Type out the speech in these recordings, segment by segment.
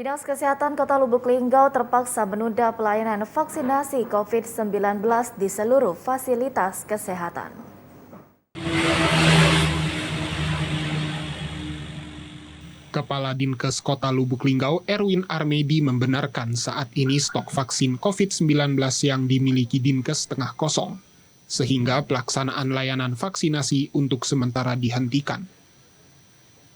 Dinas Kesehatan Kota Lubuk Linggau terpaksa menunda pelayanan vaksinasi COVID-19 di seluruh fasilitas kesehatan. Kepala Dinkes Kota Lubuk Linggau, Erwin Armedi, membenarkan saat ini stok vaksin COVID-19 yang dimiliki Dinkes tengah kosong, sehingga pelaksanaan layanan vaksinasi untuk sementara dihentikan.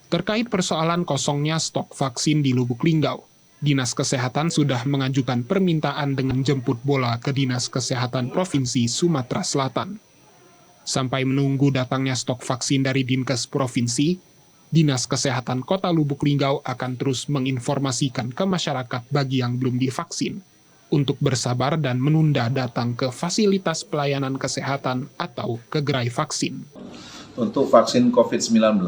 Terkait persoalan kosongnya stok vaksin di Lubuk Linggau, Dinas Kesehatan sudah mengajukan permintaan dengan jemput bola ke Dinas Kesehatan Provinsi Sumatera Selatan. Sampai menunggu datangnya stok vaksin dari Dinkes Provinsi, Dinas Kesehatan Kota Lubuk Linggau akan terus menginformasikan ke masyarakat bagi yang belum divaksin untuk bersabar dan menunda datang ke fasilitas pelayanan kesehatan atau ke gerai vaksin. Untuk vaksin COVID-19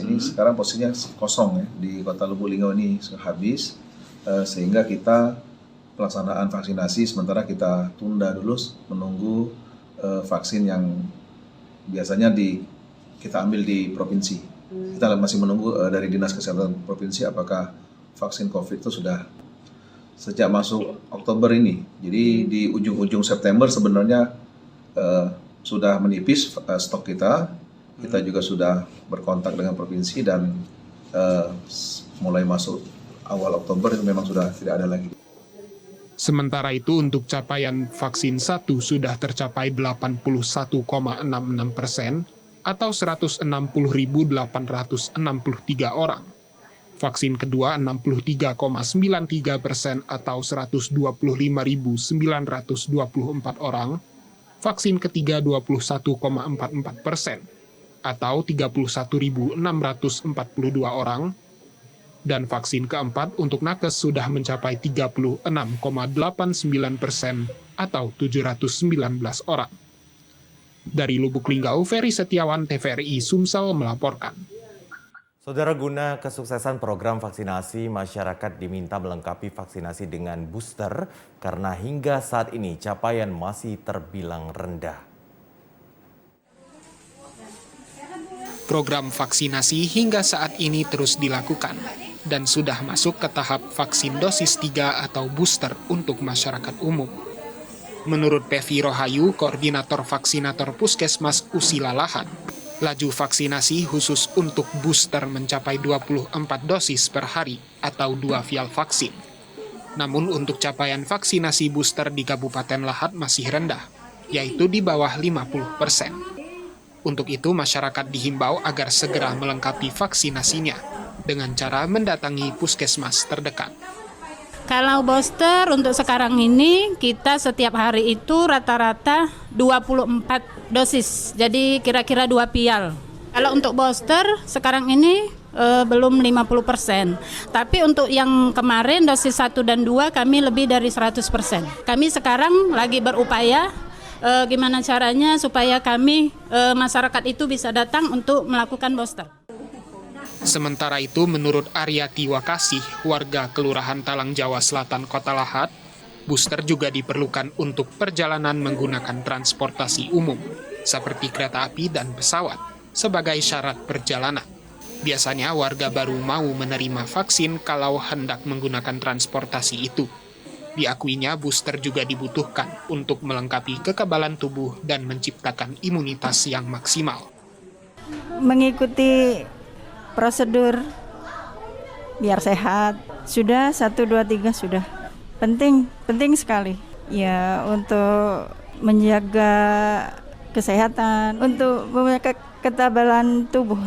ini sekarang posisinya kosong ya, di Kota Lubuk Linggau ini habis, sehingga kita pelaksanaan vaksinasi sementara kita tunda dulu menunggu vaksin yang biasanya kita ambil di provinsi. Kita masih menunggu dari Dinas Kesehatan Provinsi apakah vaksin COVID itu sudah sejak masuk Oktober ini. Jadi di ujung-ujung September sebenarnya sudah menipis stok kita. Kita juga sudah berkontak dengan provinsi dan mulai masuk awal Oktober itu memang sudah tidak ada lagi. Sementara itu untuk capaian vaksin 1 sudah tercapai 81,66% atau 160.863 orang. Vaksin kedua 63,93% atau 125.924 orang. Vaksin ketiga 21,44% atau 31.642 orang, dan vaksin keempat untuk nakes sudah mencapai 36,89% atau 719 orang. Dari Lubuk Linggau, Ferry Setiawan, TVRI Sumsel melaporkan. Saudara, guna kesuksesan program vaksinasi, masyarakat diminta melengkapi vaksinasi dengan booster karena hingga saat ini capaian masih terbilang rendah. Program vaksinasi hingga saat ini terus dilakukan dan sudah masuk ke tahap vaksin dosis 3 atau booster untuk masyarakat umum. Menurut Pevi Rohayu, Koordinator Vaksinator Puskesmas Usilalahan, laju vaksinasi khusus untuk booster mencapai 24 dosis per hari atau 2 vial vaksin. Namun untuk capaian vaksinasi booster di Kabupaten Lahat masih rendah, yaitu di bawah 50%. Untuk itu, masyarakat dihimbau agar segera melengkapi vaksinasinya dengan cara mendatangi puskesmas terdekat. Kalau booster untuk sekarang ini, kita setiap hari itu rata-rata 24 dosis, jadi kira-kira 2 vial. Kalau untuk booster sekarang ini belum 50%. Tapi untuk yang kemarin dosis 1 dan 2 kami lebih dari 100%. Kami sekarang lagi berupaya gimana caranya supaya kami masyarakat itu bisa datang untuk melakukan booster. Sementara itu, menurut Aryati Wakasih, warga Kelurahan Talang Jawa Selatan Kota Lahat, booster juga diperlukan untuk perjalanan menggunakan transportasi umum, seperti kereta api dan pesawat, sebagai syarat perjalanan. Biasanya warga baru mau menerima vaksin kalau hendak menggunakan transportasi itu. Diakuinya booster juga dibutuhkan untuk melengkapi kekebalan tubuh dan menciptakan imunitas yang maksimal. Mengikuti prosedur biar sehat. Sudah 1, 2, 3 sudah. Penting sekali. Ya, untuk menjaga kesehatan, untuk menjaga kekebalan tubuh.